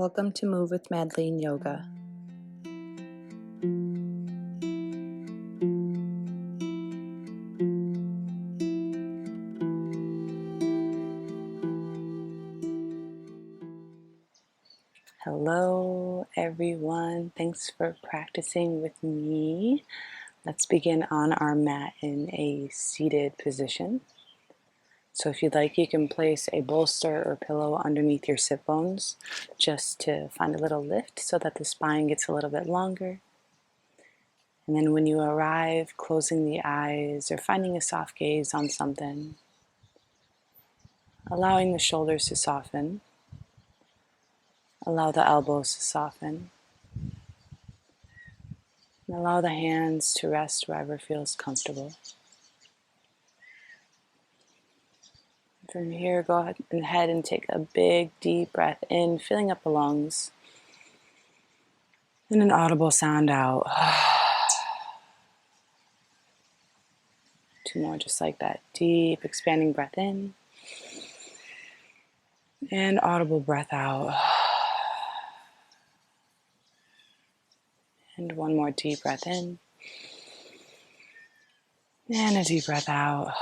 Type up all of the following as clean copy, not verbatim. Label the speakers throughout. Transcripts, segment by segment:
Speaker 1: Welcome to Move with Madeleine Yoga. Hello everyone, thanks for practicing with me. Let's begin on our mat in a seated position. So if you'd like, you can place a bolster or pillow underneath your sit bones just to find a little lift so that the spine gets a little bit longer. And then when you arrive, closing the eyes or finding a soft gaze on something, allowing the shoulders to soften, allow the elbows to soften, and allow the hands to rest wherever feels comfortable. From here, go ahead and take a big, deep breath in, filling up the lungs, and an audible sound out. Two more just like that. Deep, expanding breath in, and audible breath out. And one more deep breath in, and a deep breath out.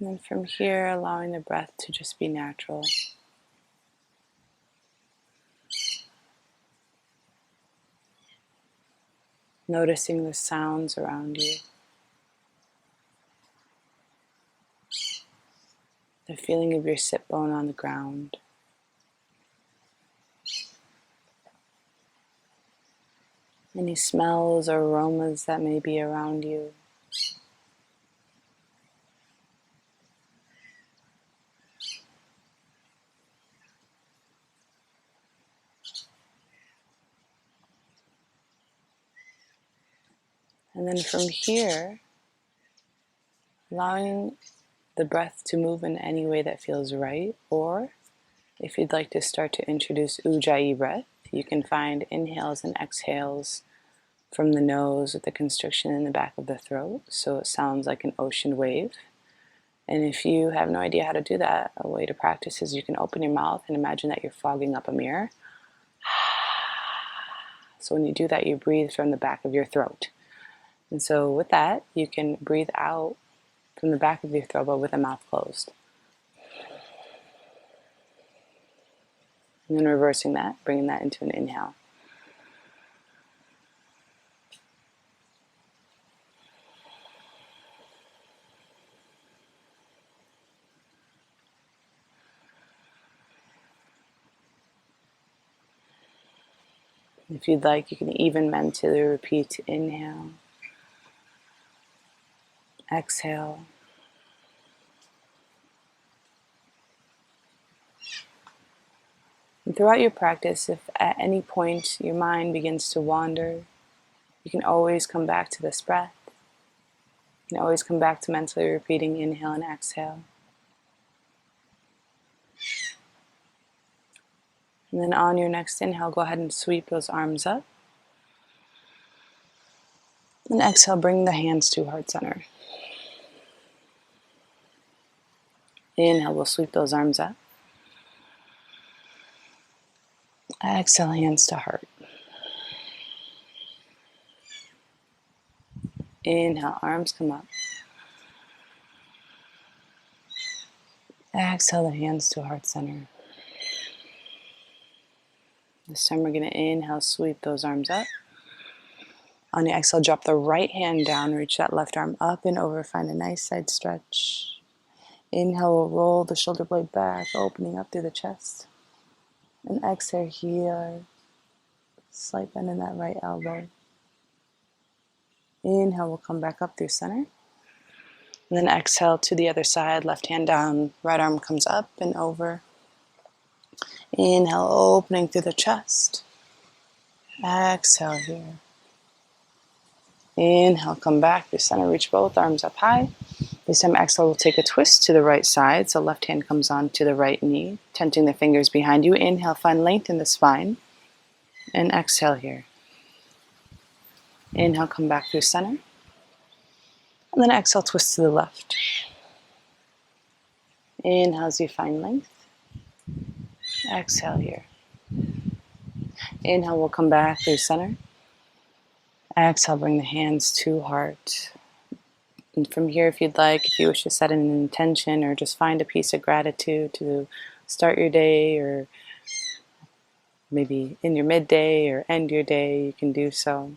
Speaker 1: And then from here, allowing the breath to just be natural. Noticing the sounds around you. The feeling of your sit bone on the ground. Any smells or aromas that may be around you. And then from here, allowing the breath to move in any way that feels right, or if you'd like to start to introduce Ujjayi breath, you can find inhales and exhales from the nose with the constriction in the back of the throat, so it sounds like an ocean wave. And if you have no idea how to do that, a way to practice is you can open your mouth and imagine that you're fogging up a mirror. So when you do that, you breathe from the back of your throat. And so with that, you can breathe out from the back of your throat, but with the mouth closed. And then reversing that, bringing that into an inhale. If you'd like, you can even mentally repeat inhale, exhale, and throughout your practice, if at any point your mind begins to wander, you can always come back to this breath. You can always come back to mentally repeating inhale and exhale. And then on your next inhale, go ahead and sweep those arms up. And exhale, bring the hands to heart center. Inhale, we'll sweep those arms up. Exhale, hands to heart. Inhale, arms come up. Exhale, the hands to heart center. This time we're going to inhale, sweep those arms up. On your exhale, drop the right hand down, reach that left arm up and over, find a nice side stretch. Inhale, we'll roll the shoulder blade back, opening up through the chest. And exhale here, slight bend in that right elbow. Inhale, we'll come back up through center. And then exhale to the other side, left hand down, right arm comes up and over. Inhale, opening through the chest. Exhale here. Inhale, come back through center, reach both arms up high. This time exhale, we'll take a twist to the right side, so left hand comes on to the right knee, tenting the fingers behind you. Inhale, find length in the spine. And exhale here. Inhale, come back through center. And then exhale, twist to the left. Inhale as you find length. Exhale here. Inhale, we'll come back through center. Exhale, bring the hands to heart. And from here, if you'd like, if you wish to set an intention or just find a piece of gratitude to start your day, or maybe in your midday or end your day, you can do so.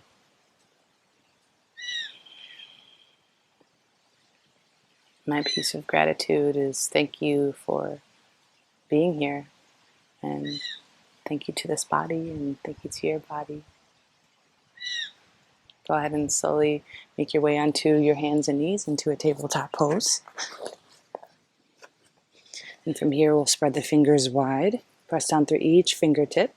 Speaker 1: My piece of gratitude is thank you for being here, and thank you to this body, and thank you to your body. Go ahead and slowly make your way onto your hands and knees into a tabletop pose. And from here, we'll spread the fingers wide, press down through each fingertip,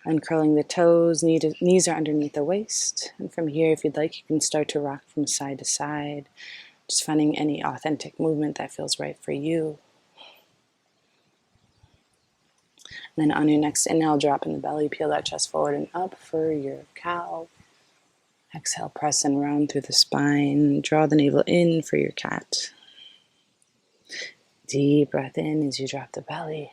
Speaker 1: uncurling the toes, knees are underneath the waist. And from here, if you'd like, you can start to rock from side to side, just finding any authentic movement that feels right for you. And then on your next inhale, drop in the belly, peel that chest forward and up for your cow. Exhale, press and round through the spine. Draw the navel in for your cat. Deep breath in as you drop the belly.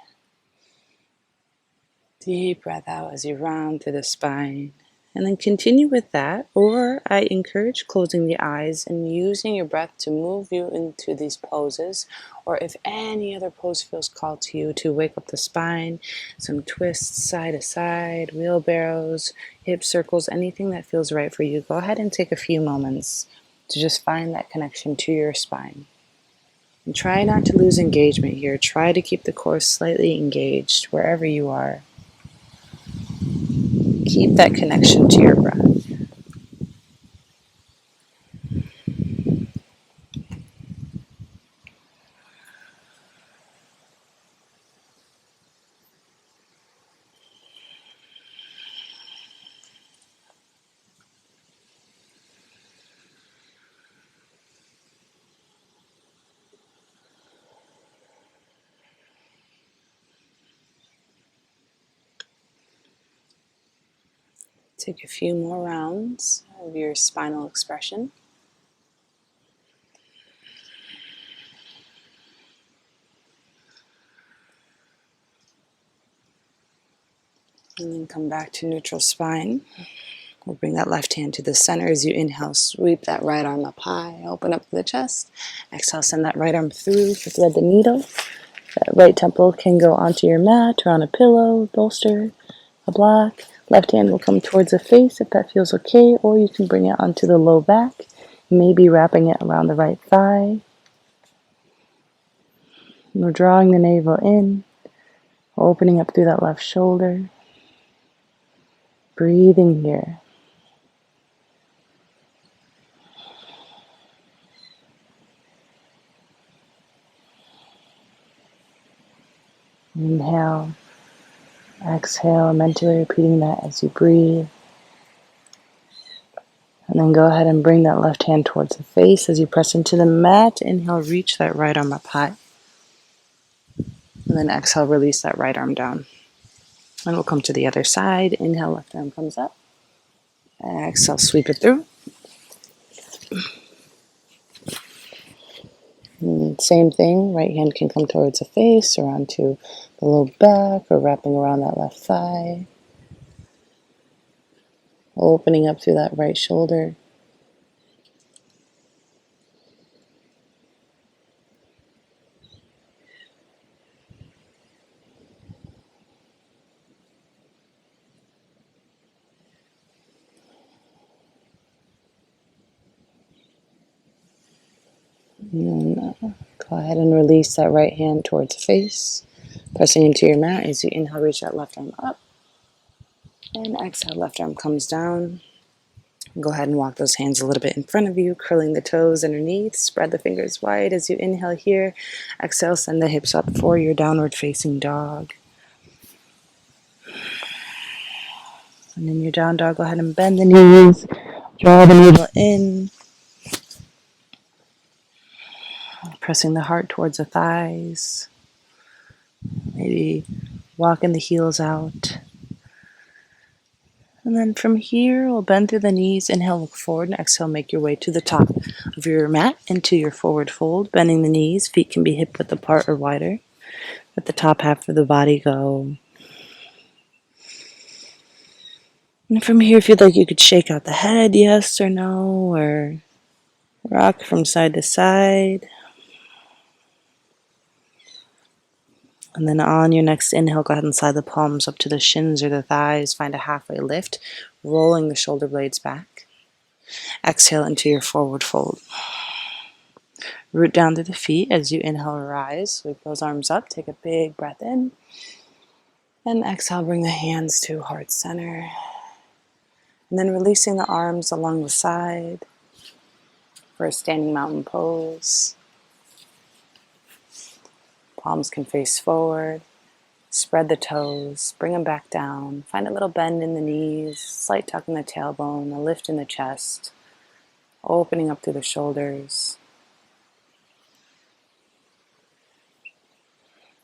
Speaker 1: Deep breath out as you round through the spine. And then continue with that, or I encourage closing the eyes and using your breath to move you into these poses, or if any other pose feels called to you, to wake up the spine, some twists side to side, wheelbarrows, hip circles, anything that feels right for you. Go ahead and take a few moments to just find that connection to your spine. And try not to lose engagement here. Try to keep the core slightly engaged wherever you are. Keep that connection to your breath. Take a few more rounds of your spinal expression. And then come back to neutral spine. We'll bring that left hand to the center as you inhale, sweep that right arm up high, open up the chest. Exhale, send that right arm through to thread the needle. That right temple can go onto your mat or on a pillow, bolster, a block. Left hand will come towards the face if that feels okay, or you can bring it onto the low back, maybe wrapping it around the right thigh. And we're drawing the navel in, opening up through that left shoulder. Breathing here. Inhale, exhale, mentally repeating that as you breathe. And then go ahead and bring that left hand towards the face as you press into the mat. Inhale, reach that right arm up high. And then exhale, release that right arm down. And we'll come to the other side. Inhale, left arm comes up. Exhale, sweep it through. And same thing, right hand can come towards the face or onto the low back or wrapping around that left thigh. Opening up through that right shoulder. And then go ahead and release that right hand towards the face. Pressing into your mat as you inhale, reach that left arm up. And exhale, left arm comes down. Go ahead and walk those hands a little bit in front of you, curling the toes underneath. Spread the fingers wide as you inhale here. Exhale, send the hips up for your downward facing dog. And in your down dog, go ahead and bend the knees. Draw the navel in. Pressing the heart towards the thighs. Maybe walking the heels out. And then from here, we'll bend through the knees. Inhale, look forward, and exhale, make your way to the top of your mat into your forward fold. Bending the knees, feet can be hip width apart or wider. Let the top half of the body go. And from here, if you'd like, you could shake out the head, yes or no, or rock from side to side. And then on your next inhale, go ahead and slide the palms up to the shins or the thighs. Find a halfway lift, rolling the shoulder blades back. Exhale into your forward fold. Root down to the feet as you inhale, rise. Sweep those arms up. Take a big breath in. And exhale, bring the hands to heart center. And then releasing the arms along the side for a standing mountain pose. Palms can face forward. Spread the toes. Bring them back down. Find a little bend in the knees. Slight tuck in the tailbone. A lift in the chest. Opening up through the shoulders.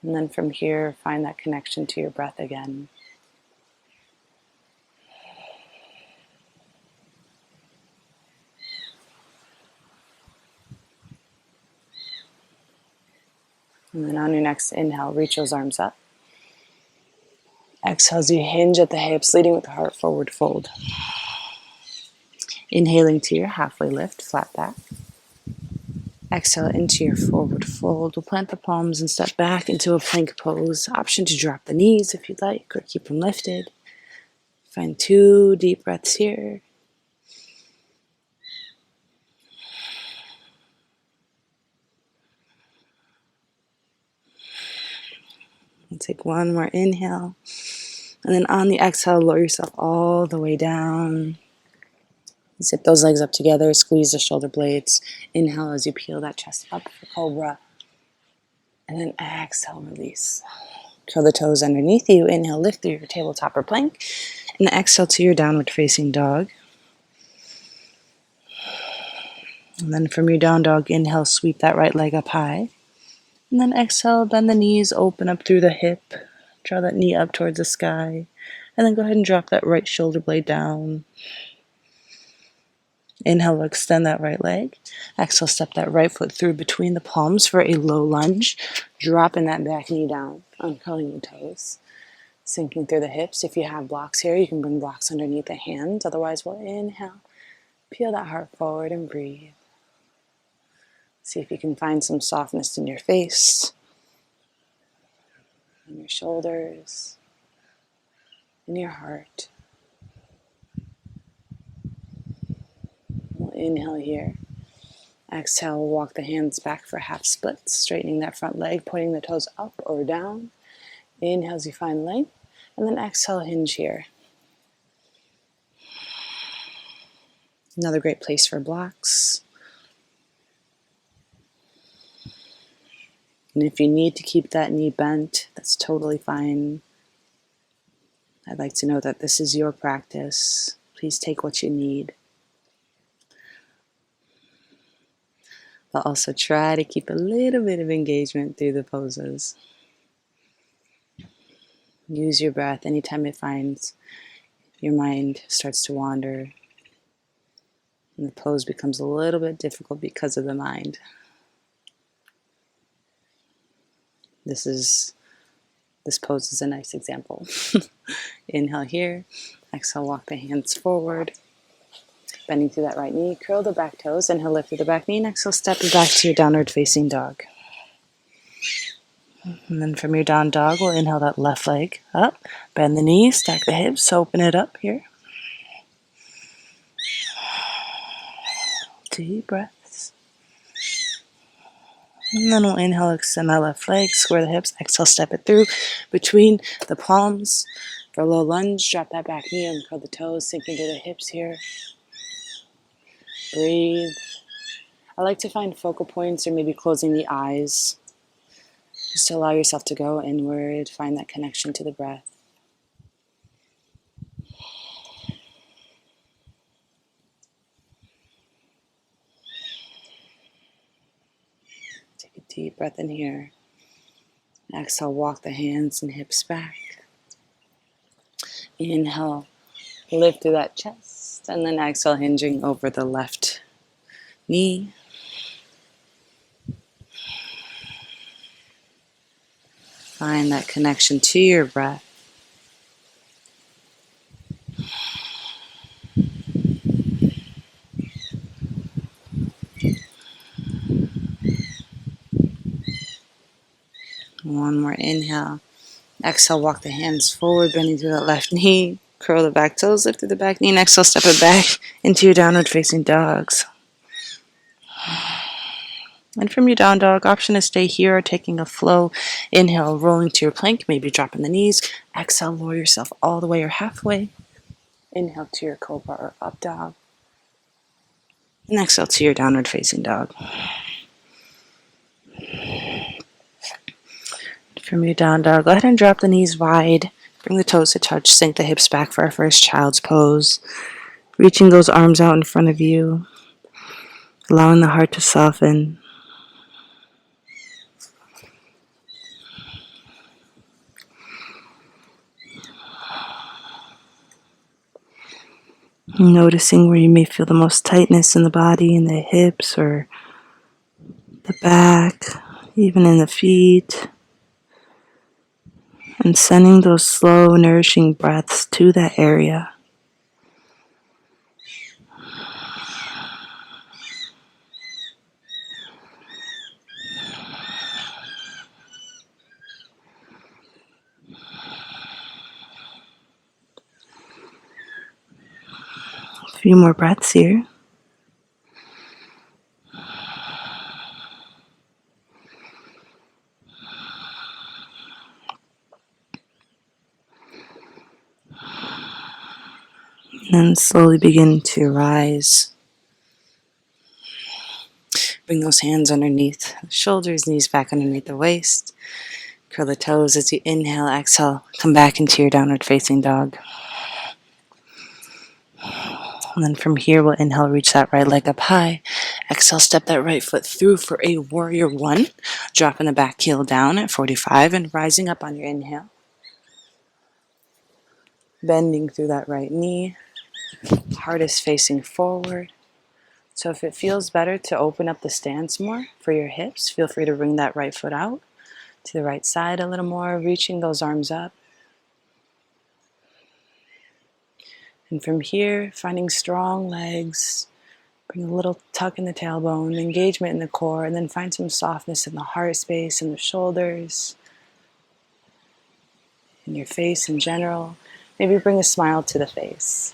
Speaker 1: And then from here, find that connection to your breath again. And then on your next inhale, reach those arms up. Exhale as you hinge at the hips, leading with the heart, forward fold. Inhaling to your halfway lift, flat back. Exhale into your forward fold. We'll plant the palms and step back into a plank pose. Option to drop the knees if you'd like, or keep them lifted. Find 2 deep breaths here. And take one more inhale. And then on the exhale, lower yourself all the way down. Zip those legs up together, squeeze the shoulder blades. Inhale as you peel that chest up for cobra. And then exhale, release. Curl the toes underneath you. Inhale, lift through your tabletop or plank. And exhale to your downward facing dog. And then from your down dog, inhale, sweep that right leg up high. And then exhale, bend the knees, open up through the hip. Draw that knee up towards the sky. And then go ahead and drop that right shoulder blade down. Inhale, extend that right leg. Exhale, step that right foot through between the palms for a low lunge. Dropping that back knee down, uncurling the toes. Sinking through the hips. If you have blocks here, you can bring blocks underneath the hands. Otherwise, we'll inhale. Peel that heart forward and breathe. See if you can find some softness in your face, in your shoulders, in your heart. We'll inhale here. Exhale, walk the hands back for half splits, straightening that front leg, pointing the toes up or down. Inhale as you find length, and then exhale, hinge here. Another great place for blocks. And if you need to keep that knee bent, that's totally fine. I'd like to know that this is your practice. Please take what you need. But also try to keep a little bit of engagement through the poses. Use your breath anytime it finds your mind starts to wander and the pose becomes a little bit difficult because of the mind. This pose is a nice example. Inhale here. Exhale, walk the hands forward. Bending through that right knee. Curl the back toes. Inhale, lift through the back knee. And exhale, step it back to your downward facing dog. And then from your down dog, we'll inhale that left leg up. Bend the knees, stack the hips, open it up here. Deep breaths. And then we'll inhale, extend that left leg, square the hips. Exhale, step it through between the palms. For a low lunge, drop that back knee and curl the toes, sink into the hips here. Breathe. I like to find focal points or maybe closing the eyes. Just to allow yourself to go inward, find that connection to the breath. Take a deep breath in here. Exhale, walk the hands and hips back. Inhale, Lift through that chest, and then exhale, hinging over the left knee. Find that connection to your breath. One more inhale. Exhale, walk the hands forward, bending through that left knee. Curl the back toes, lift through the back knee, and exhale, step it back into your downward facing dogs. And from your down dog, option to stay here or taking a flow. Inhale, rolling to your plank, maybe dropping the knees. Exhale, lower yourself all the way or halfway. Inhale to your cobra or up dog. And exhale to your downward facing dog. From your down dog, go ahead and drop the knees wide. Bring the toes to touch, sink the hips back for our first child's pose. Reaching those arms out in front of you. Allowing the heart to soften. Noticing where you may feel the most tightness in the body, in the hips or the back, even in the feet. And sending those slow, nourishing breaths to that area. A few more breaths here. And slowly begin to rise. Bring those hands underneath the shoulders, knees back underneath the waist. Curl the toes as you inhale, exhale, come back into your downward facing dog. And then from here, we'll inhale, reach that right leg up high. Exhale, step that right foot through for a warrior one. Dropping the back heel down at 45 and rising up on your inhale. Bending through that right knee. Heart is facing forward. So if it feels better to open up the stance more for your hips, feel free to bring that right foot out to the right side a little more, reaching those arms up. And from here, finding strong legs, bring a little tuck in the tailbone, engagement in the core, and then find some softness in the heart space, in the shoulders, in your face in general. Maybe bring a smile to the face.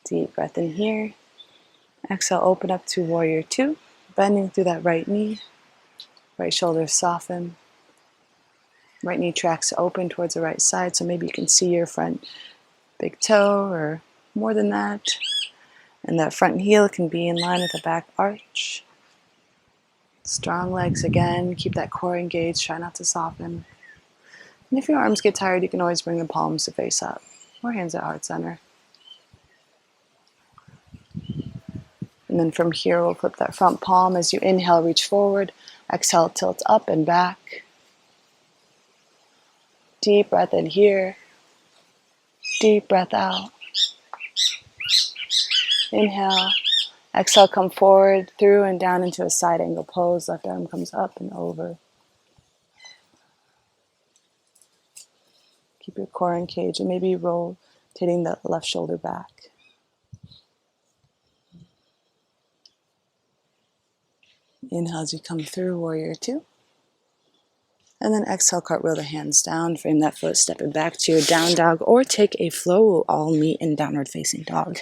Speaker 1: Deep breath in here. Exhale, open up to warrior two, bending through that right knee. Right shoulder soften. Right knee tracks open towards the right side, so maybe you can see your front big toe or more than that. And that front heel can be in line with the back arch. Strong legs again. Keep that core engaged. Try not to soften. And if your arms get tired, you can always bring the palms to face up or hands at heart center. And then from here, we'll flip that front palm as you inhale, reach forward. Exhale, tilt up and back. Deep breath in here. Deep breath out. Inhale. Exhale, come forward, through and down into a side angle pose. Left arm comes up and over. Keep your core engaged and maybe rotating the left shoulder back. Inhale as you come through, warrior two. And then exhale, cartwheel the hands down, frame that foot, step it back to your down dog, or take a flow. We'll all meet in downward facing dog.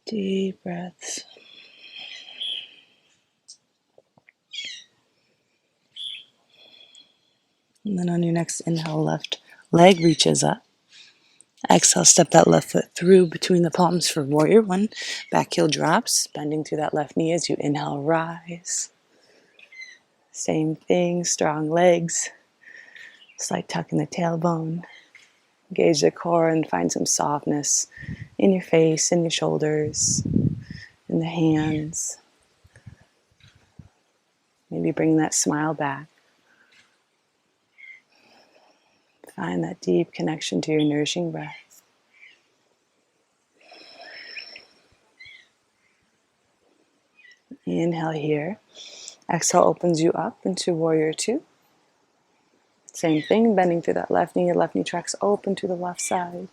Speaker 1: Deep breaths. And then on your next inhale, left leg reaches up. Exhale, step that left foot through between the palms for warrior one. Back heel drops, bending through that left knee as you inhale, rise. Same thing, strong legs. Slight tuck in the tailbone. Engage the core and find some softness in your face, in your shoulders, in the hands. Maybe bring that smile back. Find that deep connection to your nourishing breath. Inhale here. Exhale opens you up into warrior two. Same thing, bending through that left knee tracks open to the left side.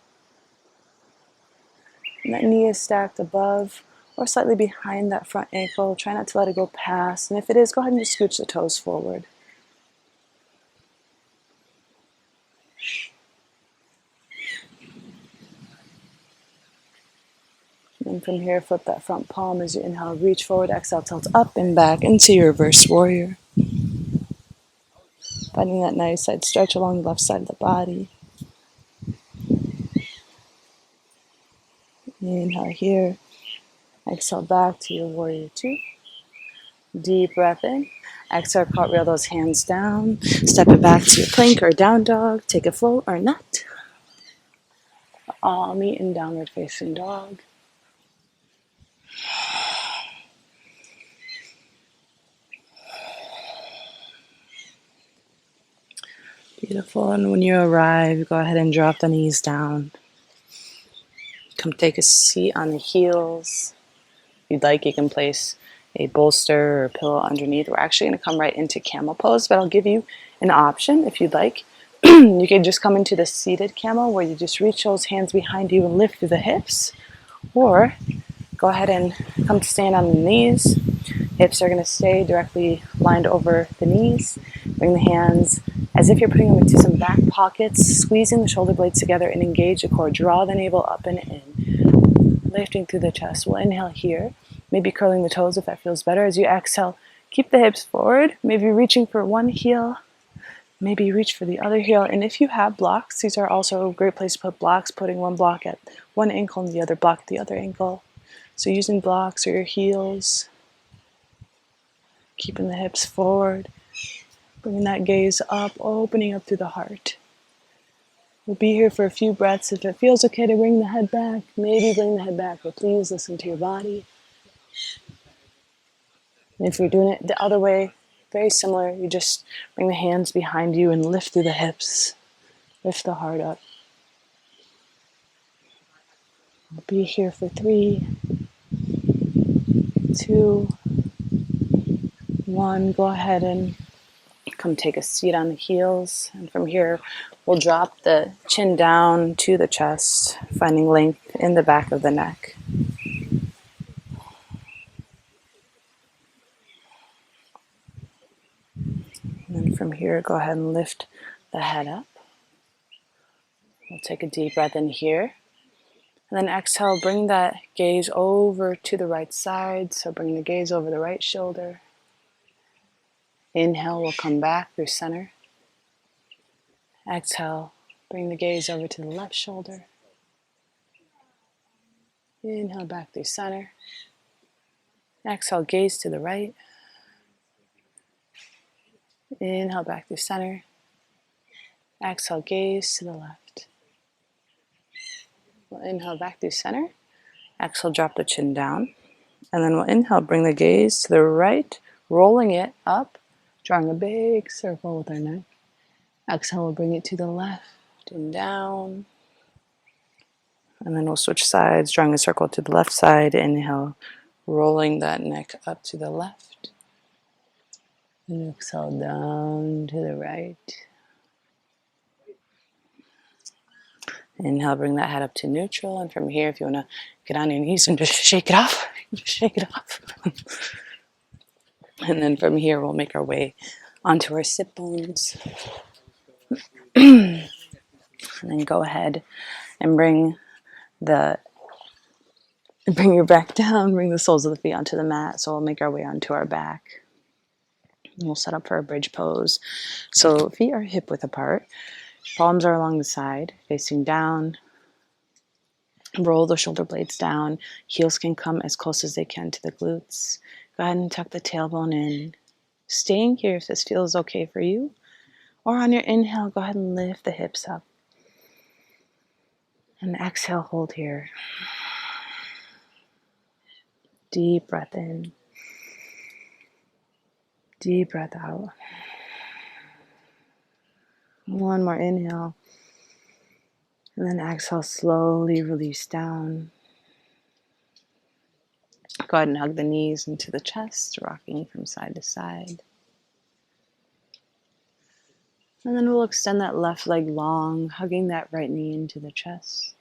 Speaker 1: And that knee is stacked above or slightly behind that front ankle. Try not to let it go past. And if it is, go ahead and just scooch the toes forward. And from here, flip that front palm as you inhale, reach forward, exhale, tilt up and back into your reverse warrior. Finding that nice side stretch along the left side of the body. Inhale here, exhale back to your warrior two. Deep breath in. Exhale, cartwheel those hands down. Step it back to your plank or down dog. Take a float or nut. All meet in downward facing dog. Beautiful. And when you arrive, go ahead and drop the knees down. Come take a seat on the heels. If you'd like, you can place a bolster or pillow underneath. We're actually going to come right into camel pose, but I'll give you an option if you'd like. You can just come into the seated camel where you just reach those hands behind you and lift through the hips. Or go ahead and come to stand on the knees. Hips are going to stay directly lined over the knees. Bring the hands as if you're putting them into some back pockets, squeezing the shoulder blades together and engage the core. Draw the navel up and in, lifting through the chest. We'll inhale here, maybe curling the toes if that feels better. As you exhale, keep the hips forward, maybe reaching for one heel, maybe reach for the other heel. And if you have blocks, these are also a great place to put blocks, putting one block at one ankle and the other block at the other ankle. So using blocks or your heels, keeping the hips forward, bringing that gaze up, opening up through the heart. We'll be here for a few breaths. If it feels okay to bring the head back, maybe bring the head back, but please listen to your body. And if you're doing it the other way, very similar, you just bring the hands behind you and lift through the hips, lift the heart up. We'll be here for 3, 2, 1. Go ahead and come take a seat on the heels. And from here, we'll drop the chin down to the chest, finding length in the back of the neck. And then from here, go ahead and lift the head up. We'll take a deep breath in here. And then exhale, bring that gaze over to the right side. So bring the gaze over the right shoulder. Inhale, we'll come back through center. Exhale, bring the gaze over to the left shoulder. Inhale, back through center. Exhale, gaze to the right. Inhale, back through center. Exhale, gaze to the left. We'll inhale back through center. Exhale, drop the chin down. And then we'll inhale, bring the gaze to the right, rolling it up, drawing a big circle with our neck. Exhale, we'll bring it to the left and down. And then we'll switch sides, drawing a circle to the left side. Inhale, rolling that neck up to the left. And exhale down to the right. Inhale, bring that head up to neutral. And from here, if you want to get on your knees and just shake it off, just shake it off. And then from here, we'll make our way onto our sit bones. And then go ahead and bring your back down, bring the soles of the feet onto the mat. So we'll make our way onto our back. And we'll set up for a bridge pose. So feet are hip width apart. Palms are along the side, facing down. Roll the shoulder blades down. Heels can come as close as they can to the glutes. Go ahead and tuck the tailbone in. Staying here if this feels okay for you. Or on your inhale, go ahead and lift the hips up. And exhale, hold here. Deep breath in. Deep breath out. One more inhale. And then exhale, slowly release down. Go ahead and hug the knees into the chest, rocking from side to side. And then we'll extend that left leg long, hugging that right knee into the chest.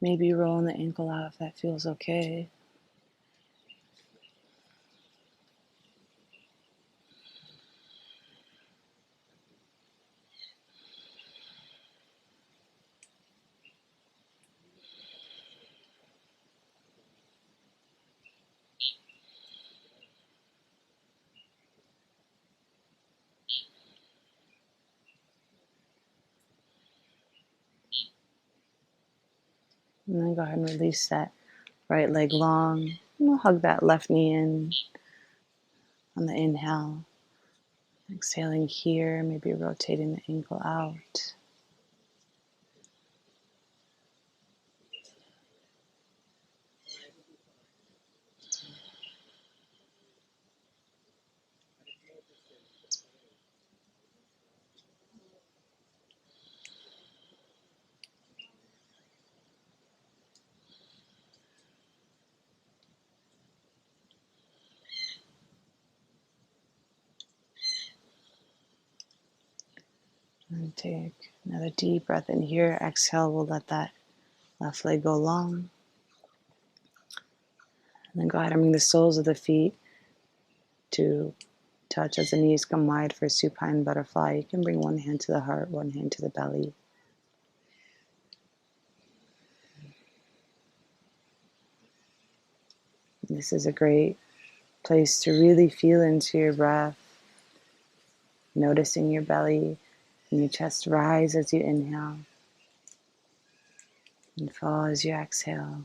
Speaker 1: Maybe rolling the ankle out if that feels okay. And then go ahead and release that right leg long. And we'll hug that left knee in on the inhale. Exhaling here, maybe rotating the ankle out. And take another deep breath in here. Exhale, we'll let that left leg go long. And then go ahead and bring the soles of the feet to touch as the knees come wide for supine butterfly. You can bring one hand to the heart, one hand to the belly. This is a great place to really feel into your breath, noticing your belly and your chest rise as you inhale and fall as you exhale.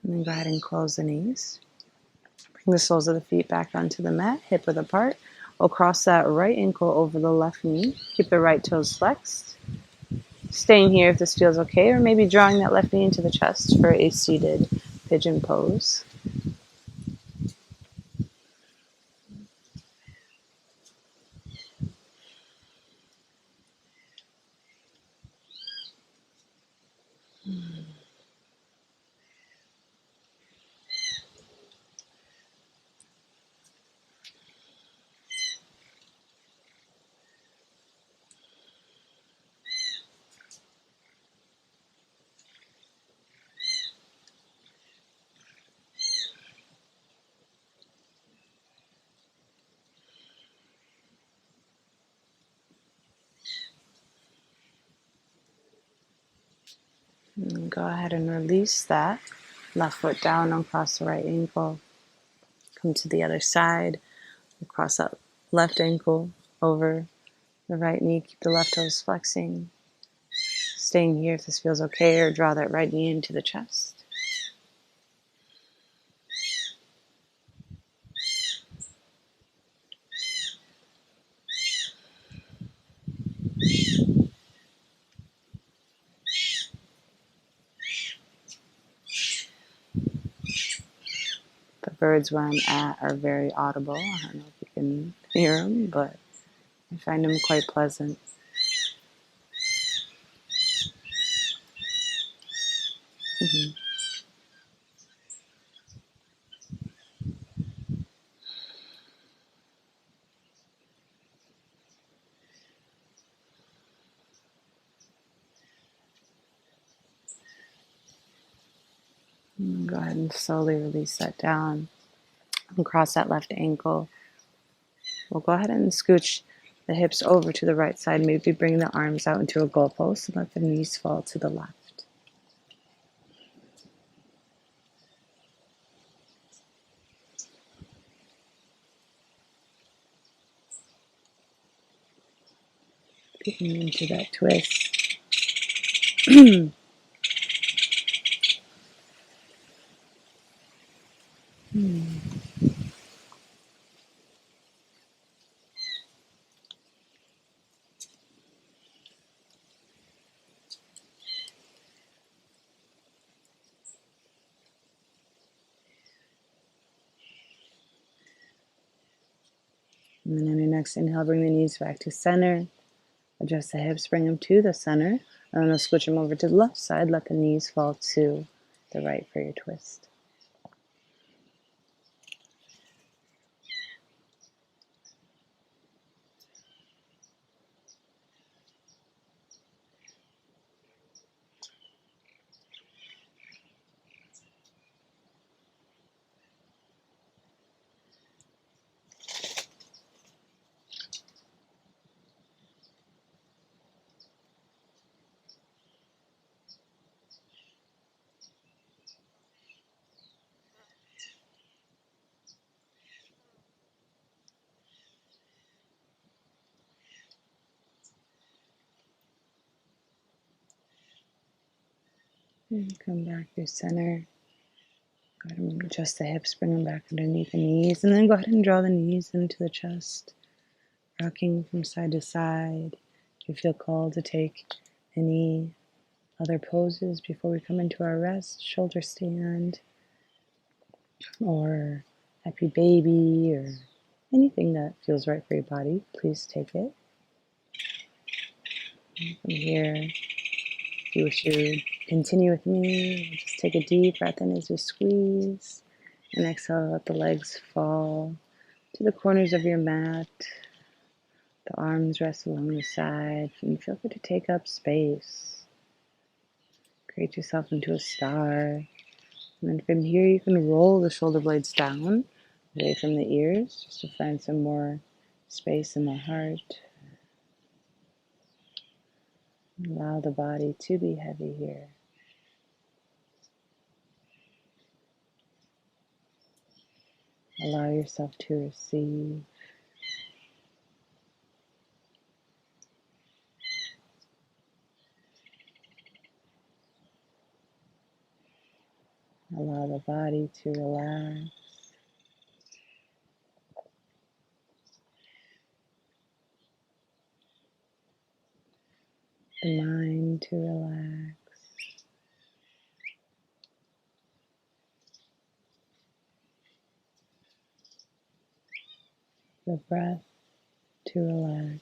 Speaker 1: And then go ahead and close the knees. Bring the soles of the feet back onto the mat, hip width apart. We'll cross that right ankle over the left knee. Keep the right toes flexed. Staying here if this feels okay, or maybe drawing that left knee into the chest for a seated pigeon pose. And go ahead and release that. Left foot down across the right ankle. Come to the other side. Cross that left ankle over the right knee. Keep the left toes flexing. Staying here if this feels okay, or draw that right knee into the chest. The birds where I'm at are very audible. I don't know if you can hear them, but I find them quite pleasant. Mm-hmm. Go ahead and slowly release that down and cross that left ankle. We'll go ahead and scooch the hips over to the right side. Maybe bring the arms out into a goalpost and let the knees fall to the left. Getting into that twist. And then on your next inhale, bring the knees back to center. Adjust the hips, bring them to the center. And then we'll switch them over to the left side. Let the knees fall to the right for your twist. And come back through center. Go ahead and adjust the hips, bring them back underneath the knees. And then go ahead and draw the knees into the chest. Rocking from side to side. If you feel called to take any other poses before we come into our rest, shoulder stand, or happy baby, or anything that feels right for your body, please take it. And from here, if you wish to continue with me, just take a deep breath in as you squeeze, and exhale, let the legs fall to the corners of your mat. The arms rest along the side, and feel free to take up space. Create yourself into a star. And then from here, you can roll the shoulder blades down, away from the ears, just to find some more space in the heart. Allow the body to be heavy here. Allow yourself to receive. Allow the body to relax. The mind to relax. The breath to relax.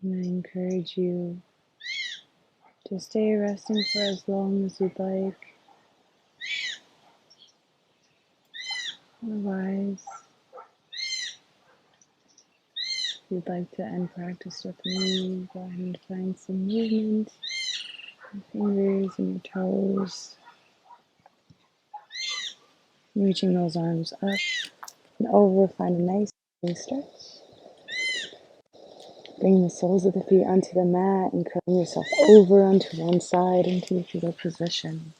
Speaker 1: And I encourage you to stay resting for as long as you'd like. Otherwise, if you'd like to end practice with me, go ahead and find some movement. Your fingers and your toes. Reaching those arms up and over. Find a nice stretch. Bring the soles of the feet onto the mat and curling yourself over onto one side into a fetal position.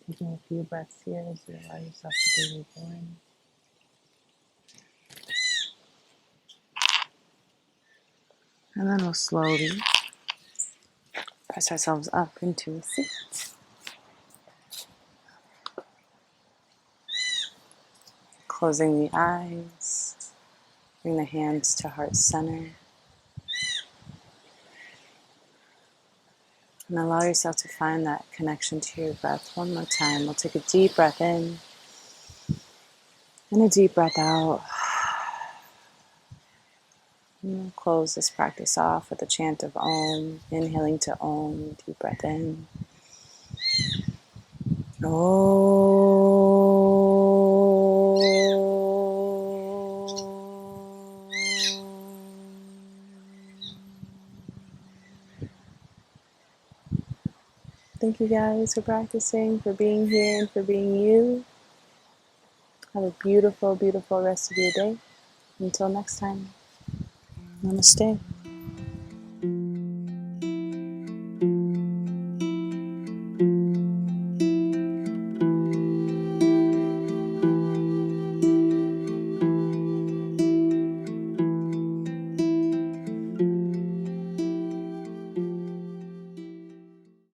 Speaker 1: Taking a few breaths here as you allow yourself to be reborn. And then we'll slowly press ourselves up into a seat. Closing the eyes, bring the hands to heart center, and allow yourself to find that connection to your breath one more time. We'll take a deep breath in and a deep breath out. And we'll close this practice off with a chant of Om, inhaling to Om, deep breath in. Thank you guys for practicing, for being here, and for being you. Have a beautiful, beautiful rest of your day. Until next time, namaste.